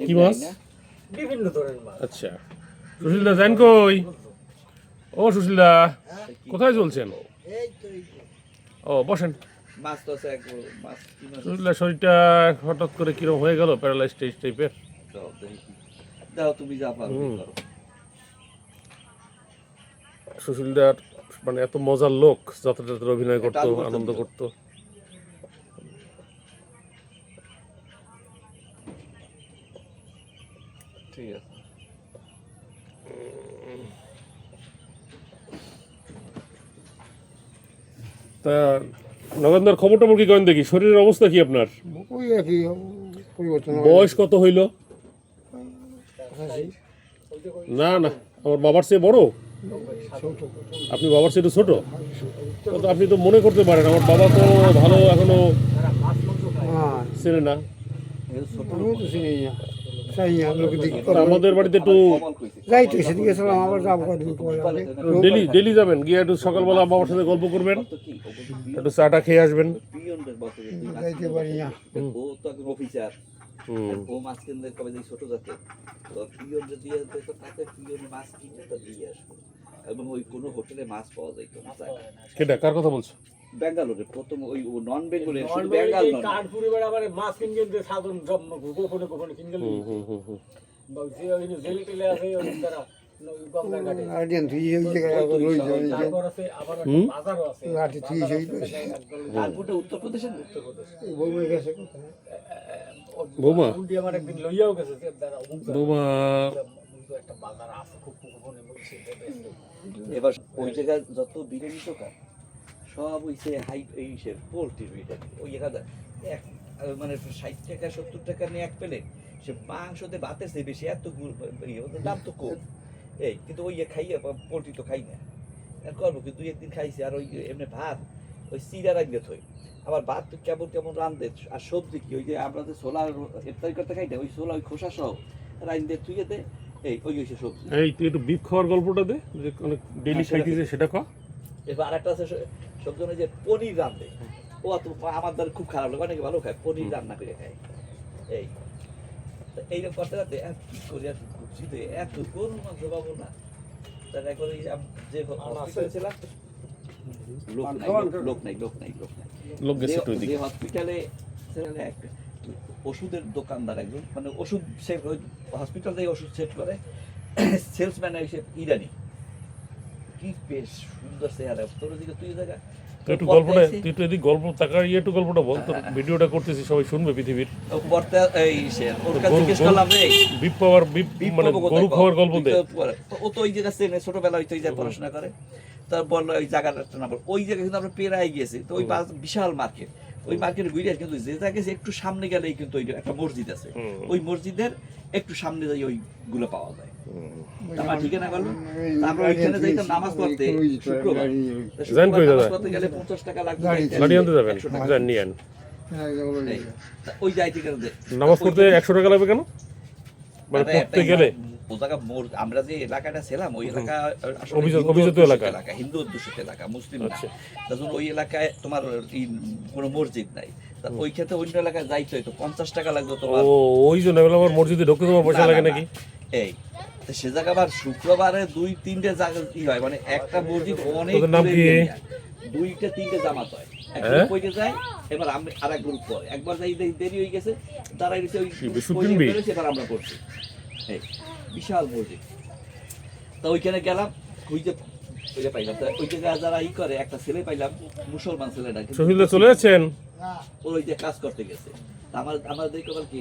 কি মাছ? বিভিন্ন ধরনের মাছ। আচ্ছা, সুশীলদা যান কই? ও সুশীলদা, কোথায় চলছেন? ও বসেন। মাছ তো আছে, মাছ সুশীলদার শরীরটা হঠাৎ করে কিরকম হয়ে গেল, প্যারালাইজ টাইপের। দাও তুমি যা পারো করো। সুশীলদার মানে এত মজার লোক, যাত্রা অভিনয় করতো, আনন্দ করতো। ঠিক আছে। তা নগেন্দার খবর টবর কি করেন দেখি, শরীরের অবস্থা কি আপনার? ওই একই পরিবর্তন। বয়স কত হইল? না না, আমার বাবার চেয়ে বড়। আপনি বাবার চেয়ে ছোট? তো আপনি তো মনে করতে পারেন আমার বাবা তো ভালো এখনো চেনে না। আমাদের বাড়িতে একটু যাইতে সেদিকে ছিলাম, আবার যাবো ডেলি যাবেন, গিয়ে একটু সকালবেলা বাবার সাথে গল্প করবেন, একটু চাটা খেয়ে আসবেন। যাইতে পারি না। ও তো একজন অফিসার, ও মাছ কিনলে কবে যে ছোট যাতে তো পিয়নরে দিয়ে তো তাকে পিয়নে মাছ কিনে তো দিয়ে আসবে, এবং ওই কোনো হোটেলে মাছ পাওয়া যাইতো না। কেটা কার কথা বলছো? বেঙ্গালোরে প্রথম ওই নন বেঙ্গলে শুধু বেঙ্গল নন, কানপুরে বেড়া মানে মাছ কিনতে সাধারণ গোপনে গোপনে কিনতে বলছি ওই জেল টেলে আছে ওই তারা গঙ্গা ঘাটে আর্জেন তুই এই জায়গায় লই যাই তারপর আছে আবার বাজারও আছে লাঠি তুই সেই কানপুরটা উত্তরপ্রদেশের বউমে গেছে বৌমা উল্টি আমার একদিন লইয়াও গেছে যে তারা বৌমা একটা বাজার আছে খুব গোপনে বলছে। এবার ওই জায়গায় যত বিরিয়ানি দোকান সব হইছে হাই এই পোল্ট্রির বিরিয়ানি, ওই জায়গাটা এক মানে 60 টাকা 70 টাকা নিয়ে এক পেলে সে মাংসতে ভাতের চেয়ে বেশি, এত ওদের দাম তো কম। এই কিন্তু ওই খাইয়ে পোল্ট্রি তো খাই না করবো, কিন্তু 2-1 দিন খাইছে। আর ওই এমনি ভাত ওই চিরা রাখবে থই, আবার ভাত তো কেমন কেমন রান্ধে। আর সবজি কি ওই যে আমরা যে ছোলা ইফতারি করতে খাই না, ওই ছোলা ওই খোসা সহ রান্ধে থুয়ে দে। এই ওই হইছে সবজি। এই তুই একটু বিফ খাওয়ার গল্পটা দে, যে অনেক ডেলি খাইতেছে সেটা খা। এবার আরেকটা আছে সবজনে যে পনির রান্ধে, ও তো আমার দ্বারা খুব খারাপ লাগে, অনেকে ভালো খায় পনির রান্না করে খায়। এই এইরকম করতে করতে কি করি আর বুঝছি এত গরু মাংস পাবো না। তার এখন যে হসপিটালে ছিলাম লোক গেছে যে হসপিটালে এক ওষুধের দোকানদার একজন, মানে ওষুধ সে হসপিটাল থেকে ওষুধ সেট করে, সেলসম্যান হিসেবে ইরানি, কি বেশ সুন্দর চেহারা। তোর দিকে তুই জায়গা একটু গল্পটা তুই তো এদিক গল্প টাকার একটু গল্পটা বল, তোর ভিডিওটা করতেছি সবাই শুনবে পৃথিবীর। বিপ পাওয়ার মানে গরু খাওয়ার গল্প দে। ও তো ওই জায়গা চেনে, ছোটবেলা ওই জায়গায় পড়াশোনা করে, তার বললো ওই জায়গাটা না ওই জায়গায় কিন্তু আমরা পেরাই গেছি। তো ওই বিশাল মার্কেট, ওই মার্কেটে ঘুরে কিন্তু যে জায়গায় একটু সামনে গেলেই কিন্তু ওই একটা মসজিদ আছে, ওই মসজিদের একটু সামনে যাই ওইগুলো পাওয়া যায়। আমার ঠিকানা বললো, আমরা ওইখানে যাইতাম নামাজ পড়তে শুক্রবার। নামাজ পড়তে গেলে 50 টাকা লাগবে, গাড়ি আনতে যাবেন, যান নিয়ে আন। ওই যাইতে গেলে নামাজ পড়তে 100 টাকা লাগবে কেন? মানে পড়তে গেলে ও জায়গা আমরা যে এলাকাটা ছিলাম ওই এলাকা অভিজাত এলাকা, হিন্দু অধ্যুষিত এলাকা, মুসলিম না। তখন ওই এলাকায় তোমার কোনো মসজিদ নাই, ওই ক্ষেত্রে অন্য এলাকায় যাইতে হয়তো 50 টাকা লাগতো তোমার। ওই জন্য আবার মসজিদে ঢুকতে তোমার পয়সা লাগে নাকি? এই সে জায়গা আবার শুক্রবারে 2-3টে জায়গা কি হয়, মানে একটা মসজিদ অনেক 2-3টে জামাত হয়, একটা কইতে যায়। এবার আমরা আরেক গ্রুপ করে একবার যাই দেরি হয়ে গেছে, দাঁড়াই রয়েছে ওই সেবার আমরা করছি। এই বিশাল মসজিদ, তা ওইখানে গেলাম, খুঁজে পাইলাম। ওই জায়গায় যারা ই করে একটা ছেলে পাইলাম, মুসলমান ছেলেটা, চলে যাচ্ছেন ওই যে কাজ করতে গেছে। আমার দেখে কি